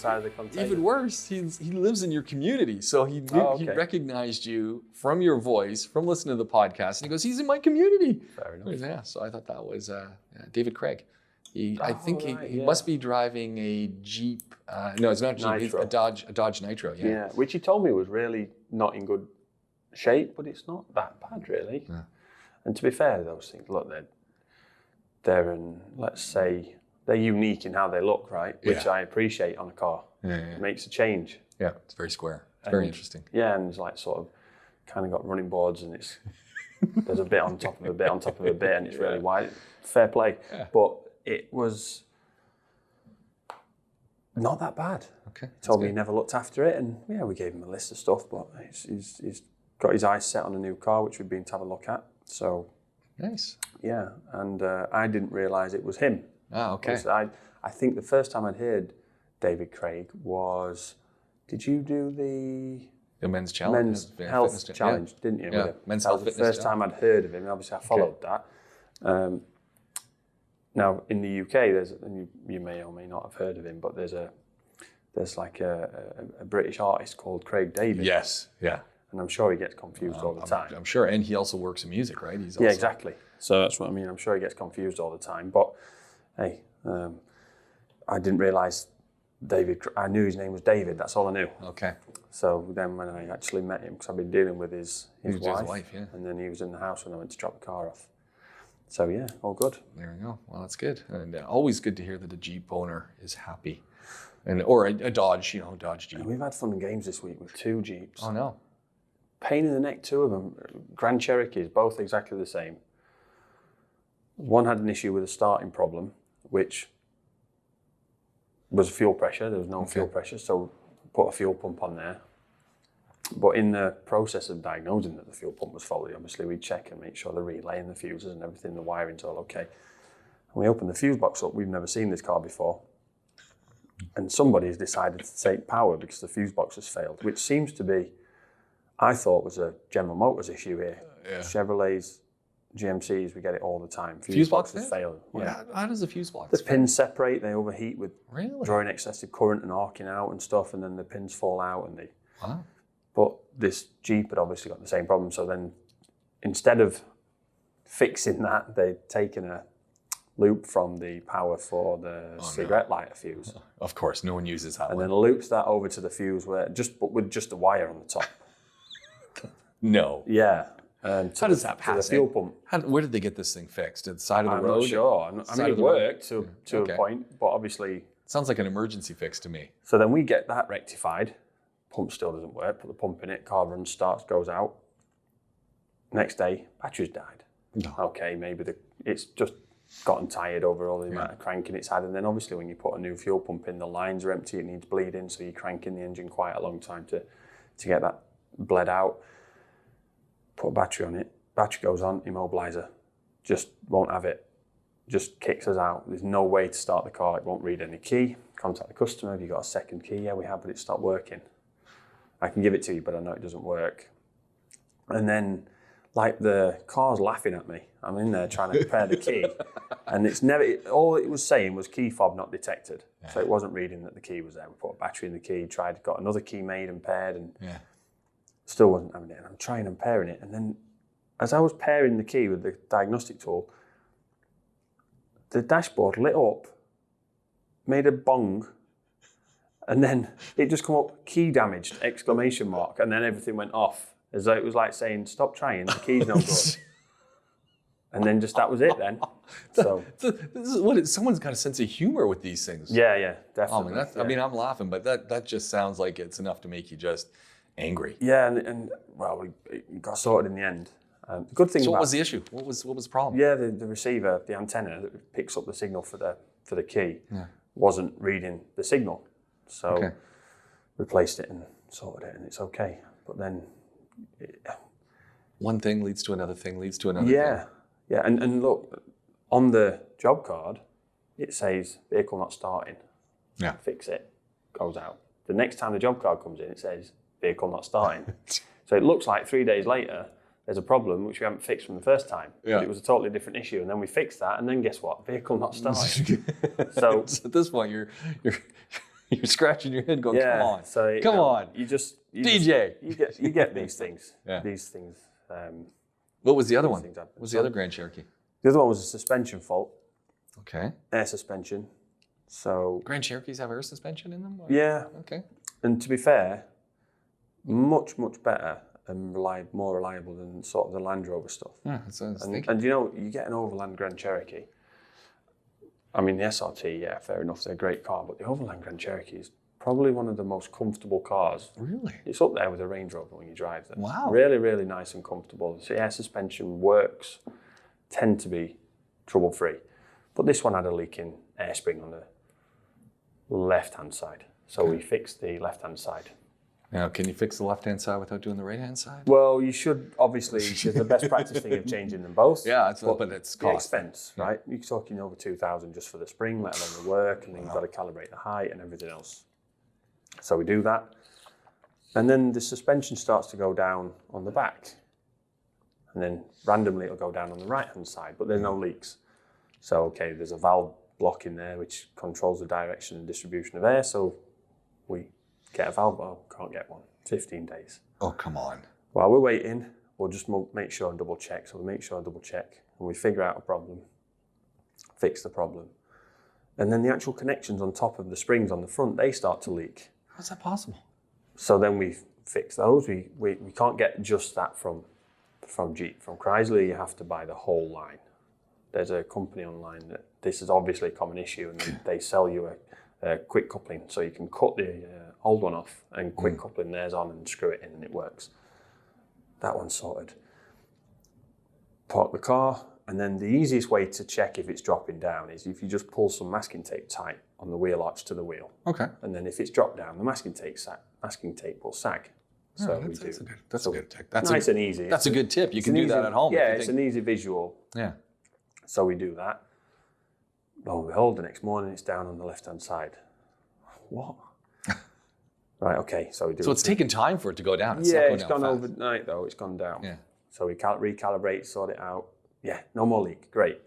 side of the container. Even worse, he lives in your community. So he he recognized you from your voice, from listening to the podcast. And he goes, he's in my community. Fair enough. Yeah, so I thought that was David Craig. I think he must be driving a Jeep. No, it's not a Jeep. It's a Dodge Nitro. Yeah, which he told me was really not in good shape, but it's not that bad really. Yeah. And to be fair, those things, look, they're in, let's say, they're unique in how they look, right? Which I appreciate on a car. It makes a change. Yeah, it's very square. It's very interesting. Yeah, and it's like sort of kind of got running boards, and there's a bit on top of a bit on top of a bit, and it's really wide. Fair play. Yeah. But it was not that bad. Okay. He told me he never looked after it, and we gave him a list of stuff, but he's got his eyes set on a new car, which we've been to have a look at. So nice. Yeah, and I didn't realise it was him. Ah, okay. I think the first time I'd heard David Craig was, did you do the men's challenge? Men's health challenge, didn't you? Yeah, men's health fitness. That was the first time I'd heard of him. Obviously, I followed that. Now in the UK, and you may or may not have heard of him, but there's like a British artist called Craig David. Yes, yeah. And I'm sure he gets confused all the time. I'm sure, and he also works in music, right? He's yeah, exactly. So that's what I mean. I'm sure he gets confused all the time. But hey, I didn't realise David. I knew his name was David. That's all I knew. Okay. So then when I actually met him, because I've been dealing with his wife, yeah. And then he was in the house when I went to drop the car off. So yeah, all good. There we go. Well, that's good, and always good to hear that a Jeep owner is happy, or a Dodge, Dodge Jeep. And we've had fun and games this week with 2 Jeeps. Oh no. Pain in the neck, 2 of them. Grand Cherokees, both exactly the same. One had an issue with a starting problem, which was fuel pressure. There was no fuel pressure, so put a fuel pump on there. But in the process of diagnosing that the fuel pump was faulty, obviously we check and make sure the relay and the fuses and everything, the wiring's all okay. And we open the fuse box up. We've never seen this car before. And somebody's decided to take power because the fuse box has failed, which seems to be, I thought, was a General Motors issue here. Yeah. Chevrolets, GMCs, we get it all the time. Fuse boxes fail. Yeah. How does a fuse box The pins separate, they overheat with drawing excessive current and arcing out and stuff, and then the pins fall out and they... Wow. But this Jeep had obviously got the same problem, so then instead of fixing that, they'd taken a loop from the power for the cigarette lighter fuse. Of course, no one uses that and one. Then loops that over to the fuse but with just a wire on the top. No. Yeah. How does that pass? To the fuel pump. Where did they get this thing fixed? At the side of the road? I'm not sure. I mean, it worked to a point, but obviously... Sounds like an emergency fix to me. So then we get that rectified. Pump still doesn't work. Put the pump in it. Car runs, starts, goes out. Next day, battery's died. No. Okay, maybe it's just gotten tired over all the amount of cranking it's had. And then obviously when you put a new fuel pump in, the lines are empty, it needs bleeding, so you're cranking the engine quite a long time to get that bled out. Put a battery on it, battery goes on, immobiliser. Just won't have it. Just kicks us out. There's no way to start the car, it won't read any key. Contact the customer, have you got a second key? Yeah, we have, but it stopped working. I can give it to you, but I know it doesn't work. And then, like, the car's laughing at me. I'm in there trying to repair the key. And all it was saying was key fob not detected. Yeah. So it wasn't reading that the key was there. We put a battery in the key, got another key made and paired, and still wasn't having it. And I'm trying and pairing it. And then, as I was pairing the key with the diagnostic tool, the dashboard lit up, made a bong, and then it just come up, key damaged, ! And then everything went off. As though it was like saying, stop trying, the key's no good. And then just that was it then. So this is what someone's got a sense of humor with these things. Yeah, definitely. I mean, I'm laughing, but that just sounds like it's enough to make you just angry. Yeah, and well, we got sorted in the end. The good thing. So what was the issue? What was the problem? Yeah, the receiver, the antenna that picks up the signal for the key, wasn't reading the signal. So replaced it and sorted it, and it's okay. But then one thing leads to another thing leads to another thing. Yeah, and look, on the job card, it says vehicle not starting. Yeah. Fix it, goes out. The next time the job card comes in, it says vehicle not starting. So it looks like 3 days later, there's a problem which we haven't fixed from the first time. Yeah. It was a totally different issue, and then we fixed that, and then guess what? Vehicle not starting. So at this point, You're scratching your head going, come on, so, come on. You DJ. You get these things. Yeah. These things. What was the other one? What was the other Grand Cherokee? The other one was a suspension fault. Okay. Air suspension. So Grand Cherokees have air suspension in them? Or? Yeah. Okay. And to be fair, much better and more reliable than sort of the Land Rover stuff. Yeah, that's what I was thinking. And you get an Overland Grand Cherokee. I mean, the SRT, yeah, fair enough, they're a great car, but the Overland Grand Cherokee is probably one of the most comfortable cars. Really? It's up there with a Range Rover when you drive them. Wow. Really, really nice and comfortable. The air suspension works, tend to be trouble-free. But this one had a leaking air spring on the left-hand side. So we fixed the left-hand side. Now, can you fix the left-hand side without doing the right-hand side? Well, you should, obviously, there's the best practice thing of changing them both. Yeah, but it's the expense, right? You're talking over 2,000 just for the spring, let alone the work, and then you've got to calibrate the height and everything else. So we do that. And then the suspension starts to go down on the back. And then randomly it'll go down on the right-hand side, but there's no leaks. So, okay, there's a valve block in there which controls the direction and distribution of air, so we get a valve, can't get one, 15 days. Oh, come on. While we're waiting, we'll just make sure and double check. So we make sure and double check, and we figure out a problem, fix the problem. And then the actual connections on top of the springs on the front, they start to leak. How's that possible? So then we fix those. We can't get just that from Jeep. From Chrysler, you have to buy the whole line. There's a company online that this is obviously a common issue, and they sell you a quick coupling, so you can cut the old one off and quick coupling theirs on and screw it in, and it works. That one's sorted. Park the car, and then the easiest way to check if it's dropping down is if you just pull some masking tape tight on the wheel arch to the wheel. Okay. And then if it's dropped down, the masking tape will sag. So That's a good tip. That's nice and easy. That's a good tip. You can do that at home. Yeah, it's an easy visual. Yeah. So we do that. Lo and behold, the next morning it's down on the left-hand side. What? Right, okay, so we do. So it's taken time for it to go down. It's gone overnight though. It's gone down. Yeah. So we recalibrate, sort it out. Yeah, no more leak. Great,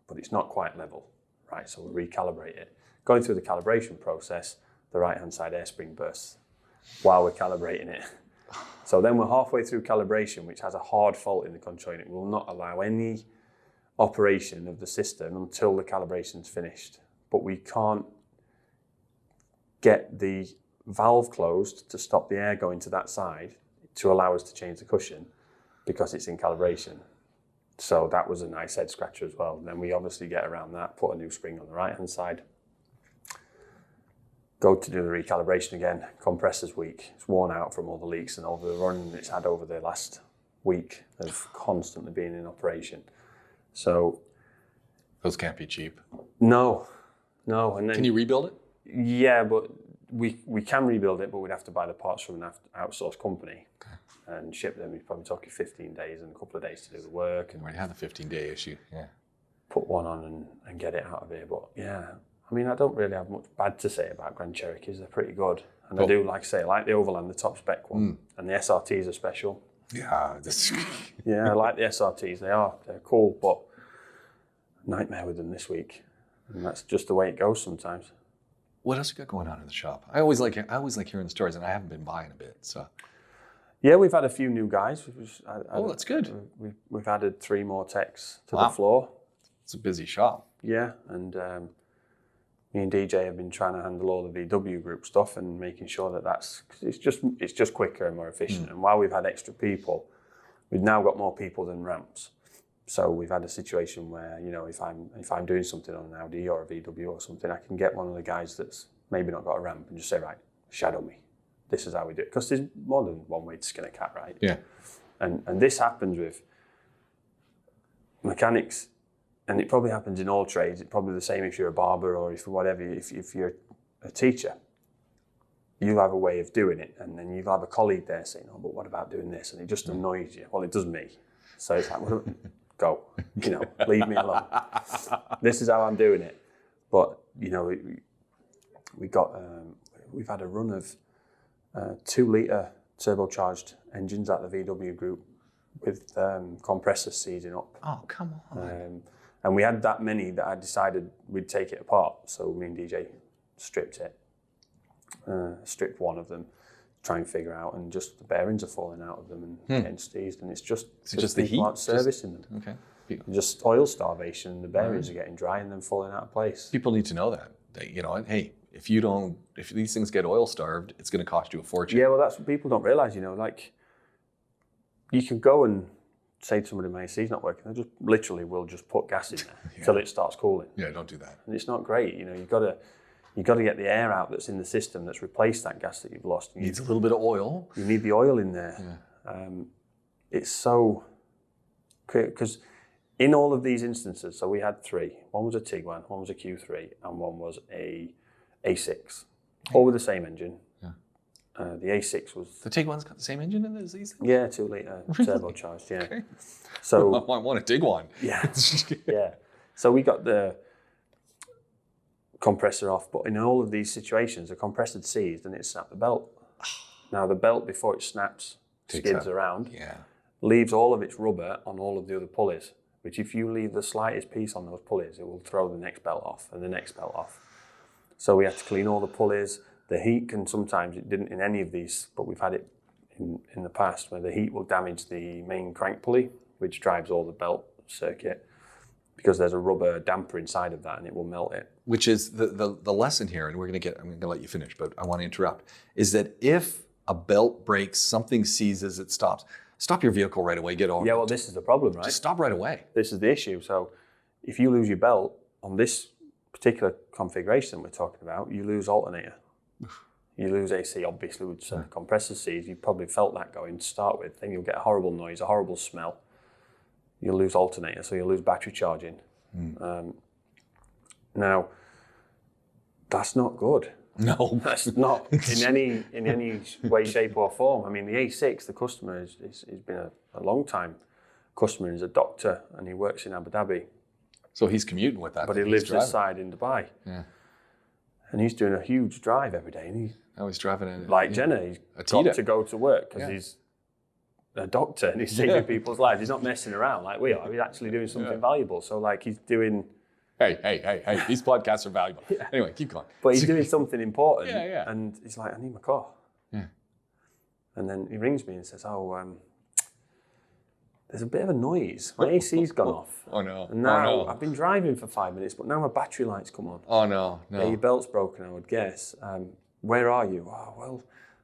but it's not quite level. Right, so we recalibrate it. Going through the calibration process, the right-hand side air spring bursts while we're calibrating it. So then we're halfway through calibration, which has a hard fault in the control unit. It will not allow any operation of the system until the calibration's finished. But we can't get the valve closed to stop the air going to that side to allow us to change the cushion because it's in calibration. So that was a nice head scratcher as well. And then we obviously get around that, put a new spring on the right-hand side, go to do the recalibration again. Compressor's weak. It's worn out from all the leaks and all the running it's had over the last week of constantly being in operation. So those can't be cheap. No. And then, can you rebuild it? Yeah, but we can rebuild it, but we'd have to buy the parts from an outsourced company and ship them. You're probably talking 15 days and a couple of days to do the work. And we have the 15-day issue. Yeah. Put one on and get it out of here. But yeah, I mean, I don't really have much bad to say about Grand Cherokees. They're pretty good. And I do, like I say, I like the Overland, the top spec one. And the SRTs are special. Yeah. Yeah, I like the SRTs. They're cool, but nightmare with them this week. And that's just the way it goes sometimes. What else you got going on in the shop? I always like hearing the stories, and I haven't been buying a bit. So. Yeah, we've had a few new guys. That's good. We've added 3 more techs to the floor. It's a busy shop. Yeah, and me and DJ have been trying to handle all the VW group stuff and making sure that it's just quicker and more efficient. And while we've had extra people, we've now got more people than ramps. So we've had a situation where, if I'm doing something on an Audi or a VW or something, I can get one of the guys that's maybe not got a ramp and just say, right, shadow me. This is how we do it. Because there's more than one way to skin a cat, right? Yeah. And this happens with mechanics, and it probably happens in all trades. It's probably the same if you're a barber or if you're a teacher. You have a way of doing it, and then you'll have a colleague there saying, oh, but what about doing this? And it just annoys you. Well, it does me. So it's like, go, leave me alone. This is how I'm doing it. But, we've had a run of 2-litre turbocharged engines at the VW group with compressors seizing up. Oh, come on. And we had that many that I decided we'd take it apart. So me and DJ stripped it, stripped one of them, try and figure out, and just the bearings are falling out of them and getting seized, and it's just the heat aren't servicing them. Okay. Just oil starvation. The bearings are getting dry and then falling out of place. People need to know that hey, if these things get oil starved, it's going to cost you a fortune. Yeah, well, that's what people don't realize. Like, you can go and say to somebody, my AC's not working. They just literally will just put gas in there until it starts cooling. Yeah, don't do that. And it's not great. You've got to get the air out that's in the system that's replaced that gas that you've lost. Needs a little bit of oil. You need the oil in there. Yeah. It's so because in all of these instances, so we had 3. One was a Tiguan, one was a Q3, and one was a A6. All with the same engine. Yeah. The A6 was... The Tiguan's got the same engine as these things? Yeah, 2 litre turbocharged, yeah. Okay. So I want a Tiguan. Yeah, yeah. So we got the compressor off, but in all of these situations, the compressor seized and it snapped the belt. Now the belt, before it snaps, skids around, leaves all of its rubber on all of the other pulleys, which if you leave the slightest piece on those pulleys, it will throw the next belt off and the next belt off. So we had to clean all the pulleys. The heat can sometimes, it didn't in any of these, but we've had it in the past where the heat will damage the main crank pulley, which drives all the belt circuit, because there's a rubber damper inside of that and it will melt it. Which is the lesson here, and I'm going to let you finish, but I want to interrupt, is that if a belt breaks, something seizes, it stops. Stop your vehicle right away, get over it. Yeah, well, this is the problem, right? Just stop right away. This is the issue. So if you lose your belt on this particular configuration we're talking about, you lose alternator. You lose AC, obviously, with compressor seized. You probably felt that going to start with. Then you'll get a horrible noise, a horrible smell. You'll lose alternator, so you'll lose battery charging. Now, that's not good. No, that's not in any way, shape, or form. I mean, the A6, the customer has been a long time customer. He's a doctor and he works in Abu Dhabi. So he's commuting with that. But he lives this side in Dubai. Yeah. And he's doing a huge drive every day. And he's driving in. Like Jenna, he's got to go to work because he's a doctor and he's saving people's lives. He's not messing around like we are. He's actually doing something valuable. So like he's doing... Hey, these podcasts are valuable. Anyway, keep going. But he's doing something important. Yeah. And he's like, I need my car. Yeah. And then he rings me and says, there's a bit of a noise. My AC's gone off. Oh no. And now I've been driving for 5 minutes, but now my battery light's come on. Oh no. Yeah, your belt's broken, I would guess. Where are you? Oh, well,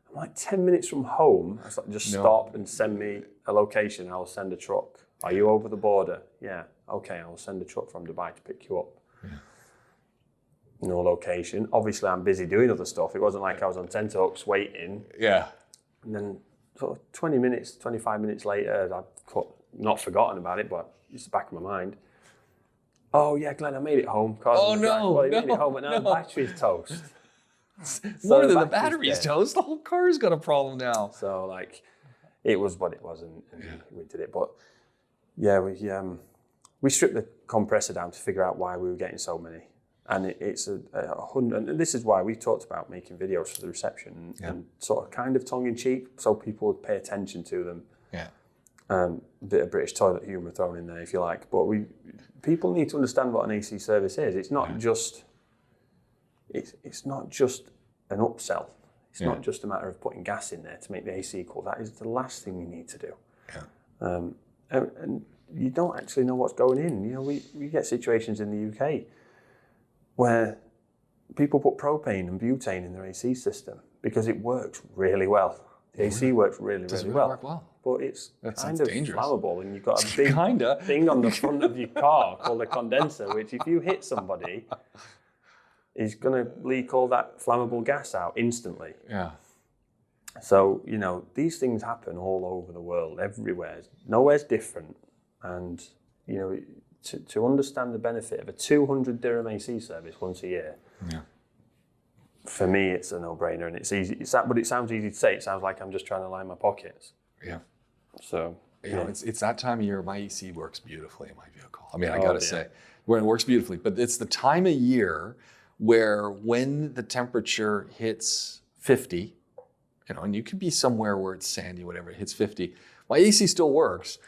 I'm like 10 minutes from home. I was like, just stop and send me a location. I'll send a truck. Are you over the border? Yeah. Okay, I'll send a truck from Dubai to pick you up. Yeah. No location. Obviously, I'm busy doing other stuff. It wasn't like I was on tenterhooks waiting. Yeah. And then sort of 20 minutes, 25 minutes later, I've not forgotten about it, but it's the back of my mind. Oh, yeah, Glenn, I made it home. Oh, no. Well, I made it home, but now the battery's toast. More than the battery's toast. The whole car's got a problem now. So, like, it was what it was, and we did it. But, yeah, we stripped the compressor down to figure out why we were getting so many. And it's a 100, and this is why we talked about making videos for the reception and sort of kind of tongue-in-cheek so people would pay attention to them. Yeah. A bit of British toilet humour thrown in there, if you like. But people need to understand what an AC service is. It's not just it's not just an upsell. It's not just a matter of putting gas in there to make the AC cool. That is the last thing you need to do. Yeah. And you don't actually know what's going in. We get situations in the UK where people put propane and butane in their AC system because it works really well. The AC works really well. Work well. But it's kind of dangerous. Flammable, and you've got a big thing on the front of your car called a condenser, which if you hit somebody, is going to leak all that flammable gas out instantly. Yeah. So, these things happen all over the world, everywhere. Nowhere's different. And, to understand the benefit of a 200 dirham AC service once a year, for me, it's a no-brainer, and it's easy. But it sounds easy to say. It sounds like I'm just trying to line my pockets. Yeah. So, it's that time of year. My AC works beautifully in my vehicle. I mean, I got to say, where it works beautifully. But it's the time of year where when the temperature hits 50, and you could be somewhere where it's sandy, whatever, it hits 50. My AC still works,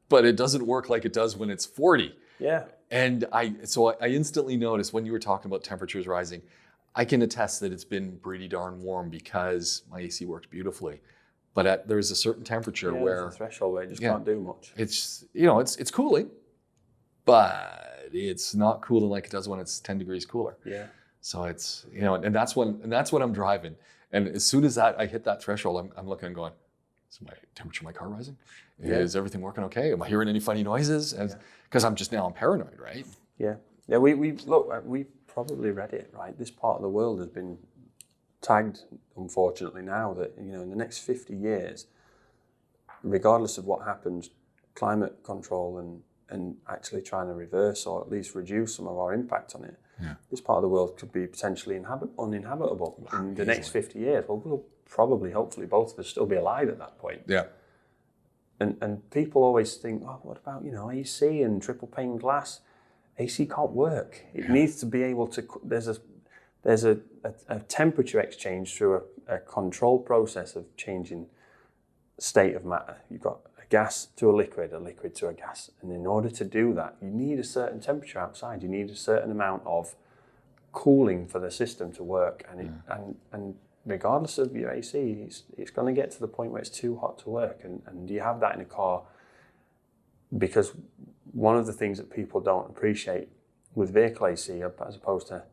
but it doesn't work like it does when it's 40. Yeah. And I instantly noticed when you were talking about temperatures rising, I can attest that it's been pretty darn warm because my AC works beautifully. But there's a certain temperature where there's a threshold where it just can't do much. It's, you know, it's cooling, but it's not cooling like it does when it's 10 degrees cooler. Yeah. So it's, you know, and that's when I'm driving. And as soon as I hit that threshold, I'm looking and going, is my temperature of my car rising? Is everything working okay? Am I hearing any funny noises? Because I'm paranoid, right? Yeah. Yeah, we probably read it, right? This part of the world has been tagged, unfortunately, now that, you know, in the next 50 years, regardless of what happens, climate control and actually trying to reverse or at least reduce some of our impact on it, this part of the world could be potentially uninhabitable in the next 50 years. Well, we'll probably, hopefully, both of us still be alive at that point. Yeah. And people always think, oh, what about, you know, AC and triple pane glass? AC can't work. It needs to be able to, there's a temperature exchange through a control process of changing state of matter. You've got a gas to a liquid to a gas. And in order to do that, you need a certain temperature outside. You need a certain amount of cooling for the system to work. And regardless of your AC, it's going to get to the point where it's too hot to work. And you have that in a car, because one of the things that people don't appreciate with vehicle AC as opposed to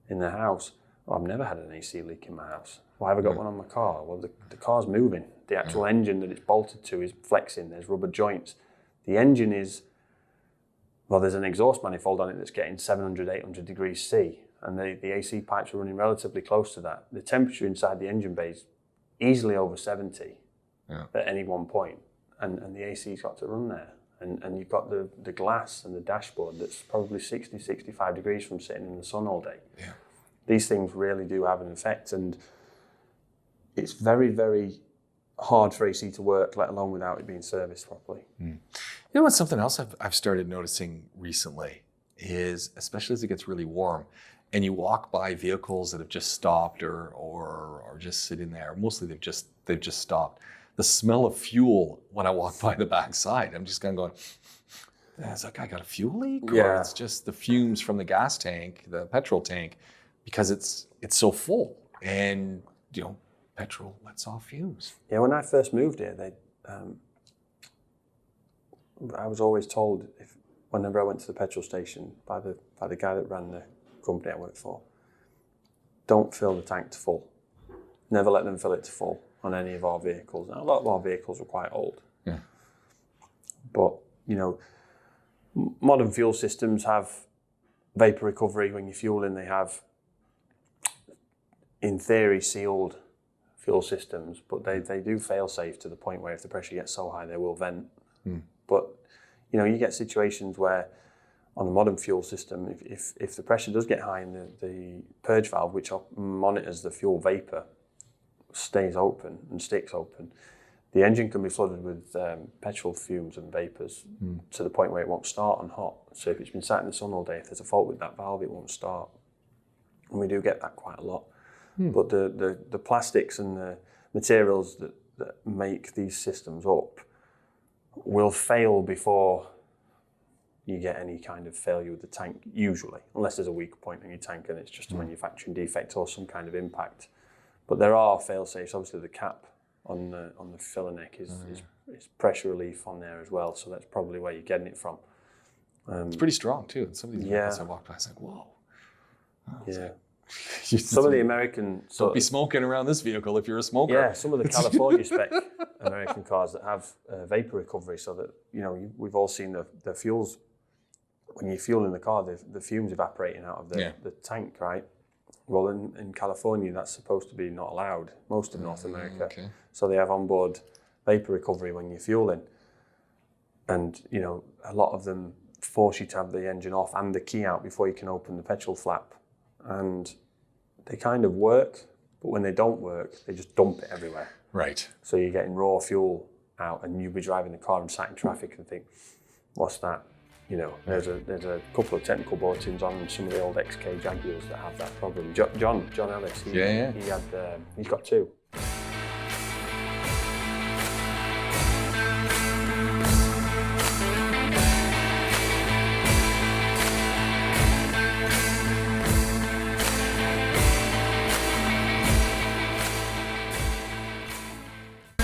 in the house, I've never had an AC leak in my house. Why have I got one on my car? Well, the car's moving. The actual engine that it's bolted to is flexing. There's rubber joints. The engine is, well, there's an exhaust manifold on it that's getting 700, 800 degrees C, and the AC pipes are running relatively close to that. The temperature inside the engine bay is easily over 70 at any one point, and the AC's got to run there. And you've got the glass and the dashboard that's probably 60, 65 degrees from sitting in the sun all day. Yeah. These things really do have an effect, and it's very, very hard for AC to work, let alone without it being serviced properly. You know what, something else I've started noticing recently is, especially as it gets really warm, and you walk by vehicles that have just stopped or just sitting there, mostly they've just stopped. The smell of fuel when I walk by the backside, I'm just kind of going, has that guy got a fuel leak? Or it's just the fumes from the gas tank, the petrol tank, because it's so full. And, you know, petrol lets off fumes. Yeah, when I first moved here, I was always told, whenever I went to the petrol station by the guy that ran the company I worked for, don't fill the tank to full. Never let them fill it to full on any of our vehicles. Now, a lot of our vehicles are quite old. Yeah. But, you know, modern fuel systems have vapor recovery. When you're fueling, they have, in theory, sealed fuel systems, but they do fail safe to the point where if the pressure gets so high, they will vent. But, you know, you get situations where on a modern fuel system, if the pressure does get high and the purge valve, which monitors the fuel vapor, stays open and sticks open, the engine can be flooded with petrol fumes and vapors to the point where it won't start on hot. So if it's been sat in the sun all day, if there's a fault with that valve, it won't start. And we do get that quite a lot. But the plastics and the materials that make these systems up will fail before you get any kind of failure with the tank, usually, unless there's a weak point in your tank and it's just a manufacturing defect or some kind of impact. But there are fail-safes. Obviously, the cap on the filler neck is pressure relief on there as well. So that's probably where you're getting it from. It's pretty strong too. And some of these vehicles I walked by, I was like, whoa. Some of the American... Don't be smoking around this vehicle if you're a smoker. Yeah, some of the California spec American cars that have vapor recovery, so that, you know, we've all seen the fuels. When you fuel in the car, the fumes evaporating out of the tank, right? Well, in California, that's supposed to be not allowed, most of North America. Okay. So they have onboard vapor recovery when you're fueling. And, you know, a lot of them force you to have the engine off and the key out before you can open the petrol flap. And they kind of work, but when they don't work, they just dump it everywhere. Right. So you're getting raw fuel out, and you'll be driving the car and sat in traffic and think, what's that? You know, there's a couple of technical bulletins on some of the old XK Jaguars that have that problem. John Ellis, he's got 2.